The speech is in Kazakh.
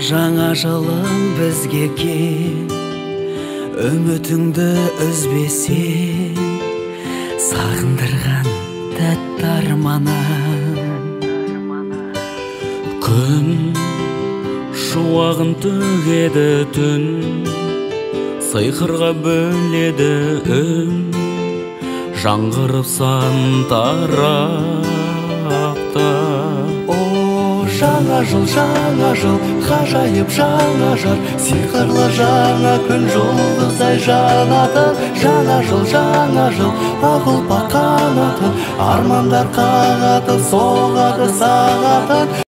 Жаңа жылың бізге кел, үмітіңді үзбесең, сағындырған тәтті арманым. Күн шуағын төгеді түн, сиқырға бөледі үн, жаңғырып сан тарақта. Жаңа жыл, ғажайып жаңа жар, сиқырлы жаңа күн жұлдыздай жанатын. Жаңа жыл, ақ ұлпа қанатын, армандар қағатын, соғады сағатын.